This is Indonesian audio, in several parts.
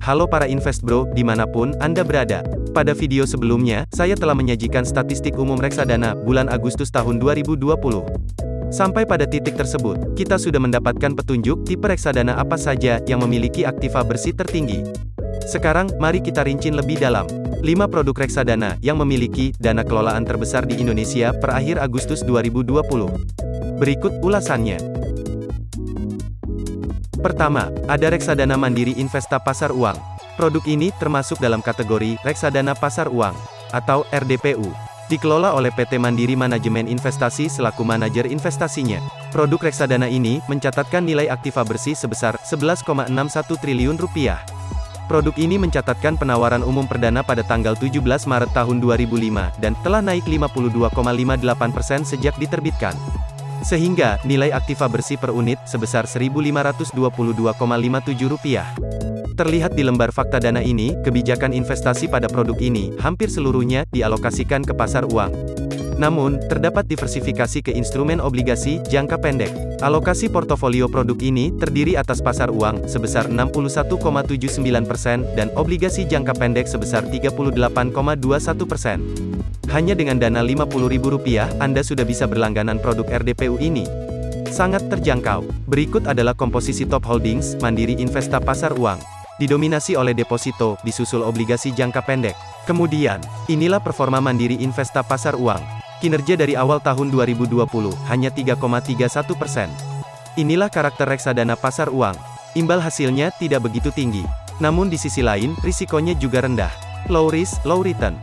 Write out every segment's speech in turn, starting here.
Halo para investbro, dimanapun Anda berada. Pada video sebelumnya, saya telah menyajikan statistik umum reksadana bulan Agustus tahun 2020. Sampai pada titik tersebut, kita sudah mendapatkan petunjuk tipe reksadana apa saja yang memiliki aktiva bersih tertinggi. Sekarang, mari kita rinci lebih dalam. 5 produk reksadana yang memiliki dana kelolaan terbesar di Indonesia per akhir Agustus 2020. Berikut ulasannya. Pertama, ada reksadana Mandiri Investa Pasar Uang. Produk ini termasuk dalam kategori reksadana pasar uang atau RDPU. Dikelola oleh PT Mandiri Manajemen Investasi selaku manajer investasinya. Produk reksadana ini mencatatkan nilai aktiva bersih sebesar 11,61 triliun rupiah. Produk ini mencatatkan penawaran umum perdana pada tanggal 17 Maret tahun 2005 dan telah naik 52,58% sejak diterbitkan. Sehingga, nilai aktiva bersih per unit sebesar Rp1.522,57. Terlihat di lembar fakta dana ini, kebijakan investasi pada produk ini, hampir seluruhnya, dialokasikan ke pasar uang. Namun, terdapat diversifikasi ke instrumen obligasi, jangka pendek. Alokasi portofolio produk ini, terdiri atas pasar uang, sebesar 61,79%, dan obligasi jangka pendek sebesar 38,21%. Hanya dengan dana Rp50.000, Anda sudah bisa berlangganan produk RDPU ini. Sangat terjangkau. Berikut adalah komposisi top holdings, Mandiri Investa Pasar Uang. Didominasi oleh deposito, disusul obligasi jangka pendek. Kemudian, inilah performa Mandiri Investa Pasar Uang. Kinerja dari awal tahun 2020, hanya 3,31%. Inilah karakter reksadana pasar uang. Imbal hasilnya tidak begitu tinggi. Namun di sisi lain, risikonya juga rendah. Low risk, low return.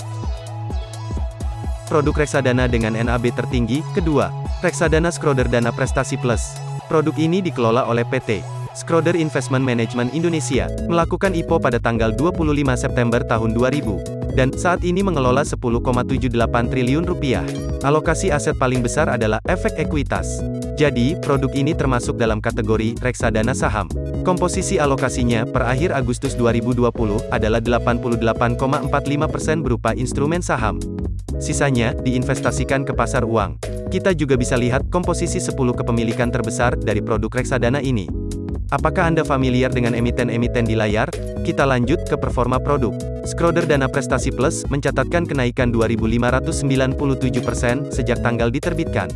Produk reksadana dengan NAB tertinggi, kedua, reksadana Schroder Dana Prestasi Plus. Produk ini dikelola oleh PT Schroder Investment Management Indonesia, melakukan IPO pada tanggal 25 September tahun 2000, dan saat ini mengelola 10,78 triliun rupiah. Alokasi aset paling besar adalah efek ekuitas. Jadi, produk ini termasuk dalam kategori reksadana saham. Komposisi alokasinya per akhir Agustus 2020 adalah 88,45% berupa instrumen saham. Sisanya, diinvestasikan ke pasar uang. Kita juga bisa lihat komposisi 10 kepemilikan terbesar dari produk reksadana ini. Apakah Anda familiar dengan emiten-emiten di layar? Kita lanjut ke performa produk. Schroder Dana Prestasi Plus mencatatkan kenaikan 2.597% sejak tanggal diterbitkan.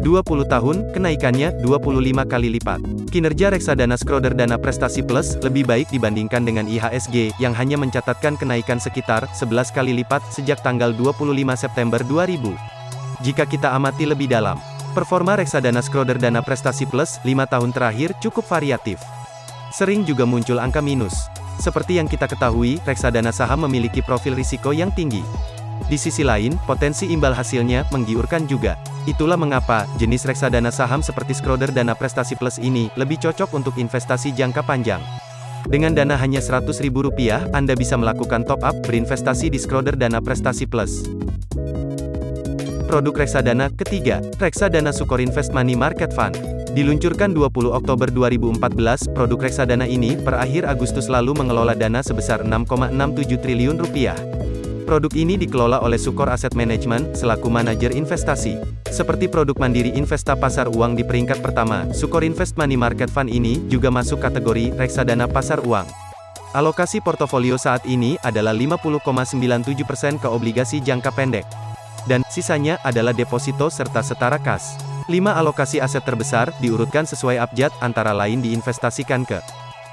20 tahun, kenaikannya 25 kali lipat. Kinerja reksadana Schroder Dana Prestasi Plus lebih baik dibandingkan dengan IHSG yang hanya mencatatkan kenaikan sekitar 11 kali lipat sejak tanggal 25 September 2000. Jika kita amati lebih dalam, performa reksadana Schroder Dana Prestasi Plus 5 tahun terakhir cukup variatif. Sering juga muncul angka minus. Seperti yang kita ketahui, reksadana saham memiliki profil risiko yang tinggi. Di sisi lain, potensi imbal hasilnya menggiurkan juga. Itulah mengapa, jenis reksadana saham seperti Schroder Dana Prestasi Plus ini, lebih cocok untuk investasi jangka panjang. Dengan dana hanya Rp100.000, Anda bisa melakukan top up berinvestasi di Schroder Dana Prestasi Plus. Produk reksadana ketiga, reksadana Sukor Invest Money Market Fund. Diluncurkan 20 Oktober 2014, produk reksadana ini, per akhir Agustus lalu mengelola dana sebesar Rp6,67 triliun. Produk ini dikelola oleh Sukor Asset Management, selaku manajer investasi. Seperti produk Mandiri Investa Pasar Uang di peringkat pertama, Sukor Invest Money Market Fund ini, juga masuk kategori reksadana pasar uang. Alokasi portofolio saat ini, adalah 50,97% ke obligasi jangka pendek. Dan, sisanya, adalah deposito serta setara kas. 5 alokasi aset terbesar, diurutkan sesuai abjad, antara lain diinvestasikan ke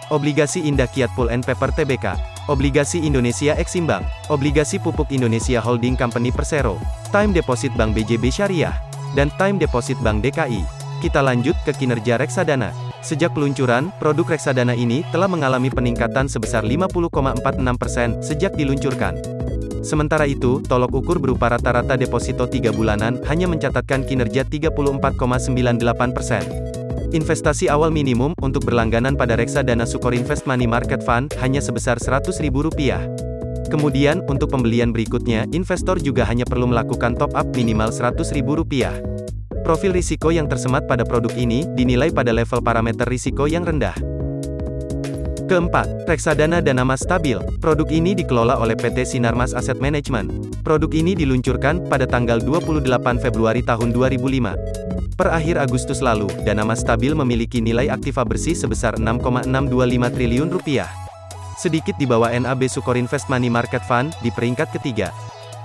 obligasi Indah Kiat Pool and Paper Tbk, obligasi Indonesia Eximbank, obligasi pupuk Indonesia Holding Company Persero, time deposit Bank BJB Syariah, dan time deposit Bank DKI. Kita lanjut ke kinerja reksadana. Sejak peluncuran, produk reksadana ini telah mengalami peningkatan sebesar 50,46% sejak diluncurkan. Sementara itu, tolok ukur berupa rata-rata deposito 3 bulanan hanya mencatatkan kinerja 34,98%. Investasi awal minimum untuk berlangganan pada reksadana Sukor Invest Money Market Fund hanya sebesar Rp100.000. Kemudian, untuk pembelian berikutnya, investor juga hanya perlu melakukan top up minimal Rp100.000. Profil risiko yang tersemat pada produk ini dinilai pada level parameter risiko yang rendah. Keempat, reksadana Dana Mas Stabil. Produk ini dikelola oleh PT Sinarmas Asset Management. Produk ini diluncurkan pada tanggal 28 Februari tahun 2005. Per akhir Agustus lalu, Dana Mas Stabil memiliki nilai aktiva bersih sebesar Rp6,625 triliun. sedikit di bawah NAB Sukorinvest Money Market Fund, di peringkat ketiga.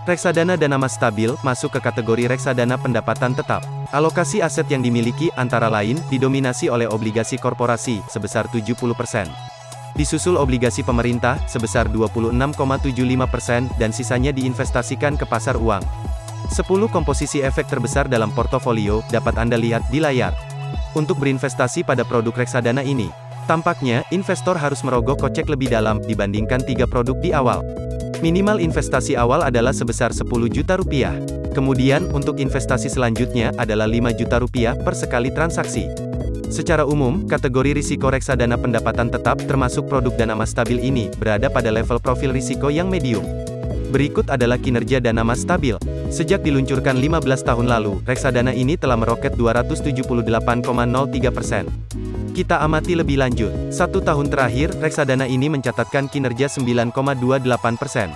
Reksadana Dana Mas Stabil, masuk ke kategori reksadana pendapatan tetap. Alokasi aset yang dimiliki, antara lain, didominasi oleh obligasi korporasi, sebesar 70%. Disusul obligasi pemerintah, sebesar 26,75%, dan sisanya diinvestasikan ke pasar uang. 10 komposisi efek terbesar dalam portofolio, dapat Anda lihat di layar. Untuk berinvestasi pada produk reksadana ini, tampaknya, investor harus merogoh kocek lebih dalam, dibandingkan 3 produk di awal. Minimal investasi awal adalah sebesar 10 juta rupiah. Kemudian, untuk investasi selanjutnya, adalah 5 juta rupiah per sekali transaksi. Secara umum, kategori risiko reksadana pendapatan tetap, termasuk produk Dana Mas Stabil ini, berada pada level profil risiko yang medium. Berikut adalah kinerja Dana Mas Stabil. Sejak diluncurkan 15 tahun lalu, reksadana ini telah meroket 278,03%. Kita amati lebih lanjut. 1 tahun terakhir, reksadana ini mencatatkan kinerja 9,28%.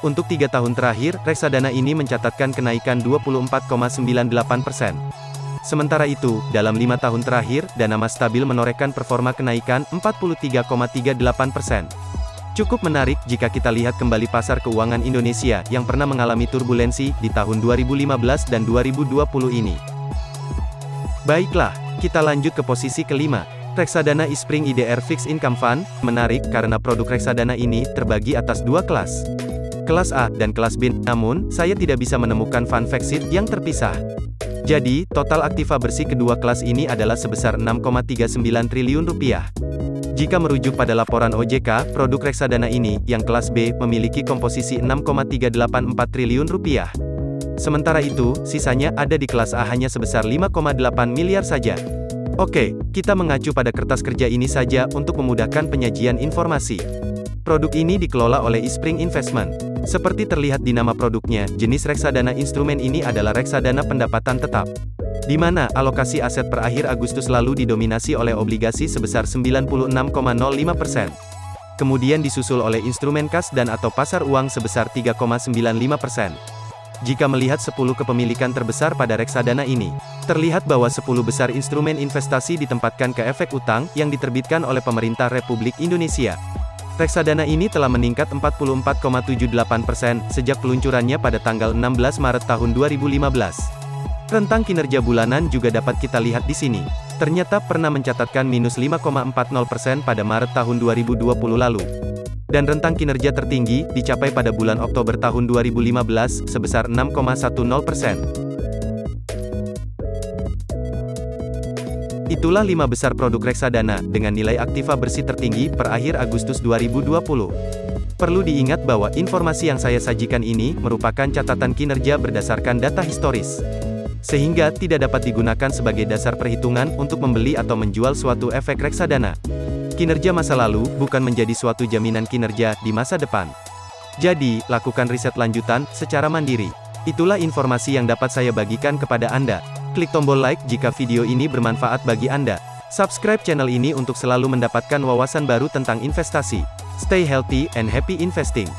Untuk 3 tahun terakhir, reksadana ini mencatatkan kenaikan 24,98%. Sementara itu, dalam 5 tahun terakhir, Dana Mas Stabil menorehkan performa kenaikan 43,38%. Cukup menarik jika kita lihat kembali pasar keuangan Indonesia yang pernah mengalami turbulensi di tahun 2015 dan 2020 ini. Baiklah, kita lanjut ke posisi kelima. Reksadana Ispring IDR Fixed Income Fund, menarik karena produk reksadana ini terbagi atas 2 kelas. Kelas A dan kelas B, namun, saya tidak bisa menemukan fund FXIT yang terpisah. Jadi, total aktiva bersih kedua kelas ini adalah sebesar 6,39 triliun rupiah. Jika merujuk pada laporan OJK, produk reksadana ini, yang kelas B, memiliki komposisi 6,384 triliun rupiah. Sementara itu, sisanya ada di kelas A hanya sebesar 5,8 miliar saja. Oke, kita mengacu pada kertas kerja ini saja untuk memudahkan penyajian informasi. Produk ini dikelola oleh Ispring Investment. Seperti terlihat di nama produknya, jenis reksadana instrumen ini adalah reksadana pendapatan tetap, di mana alokasi aset per akhir Agustus lalu didominasi oleh obligasi sebesar 96,05%. Kemudian disusul oleh instrumen kas dan atau pasar uang sebesar 3,95%. Jika melihat 10 kepemilikan terbesar pada reksadana ini, terlihat bahwa 10 besar instrumen investasi ditempatkan ke efek utang yang diterbitkan oleh pemerintah Republik Indonesia. Reksadana ini telah meningkat 44,78% sejak peluncurannya pada tanggal 16 Maret tahun 2015. Rentang kinerja bulanan juga dapat kita lihat di sini. Ternyata pernah mencatatkan minus 5,40% pada Maret tahun 2020 lalu. Dan rentang kinerja tertinggi, dicapai pada bulan Oktober tahun 2015, sebesar 6,10%. Itulah 5 besar produk reksadana, dengan nilai aktiva bersih tertinggi, per akhir Agustus 2020. Perlu diingat bahwa informasi yang saya sajikan ini, merupakan catatan kinerja berdasarkan data historis. Sehingga, tidak dapat digunakan sebagai dasar perhitungan untuk membeli atau menjual suatu efek reksadana. Kinerja masa lalu, bukan menjadi suatu jaminan kinerja di masa depan. Jadi, lakukan riset lanjutan, secara mandiri. Itulah informasi yang dapat saya bagikan kepada Anda. Klik tombol like jika video ini bermanfaat bagi Anda. Subscribe channel ini untuk selalu mendapatkan wawasan baru tentang investasi. Stay healthy and happy investing.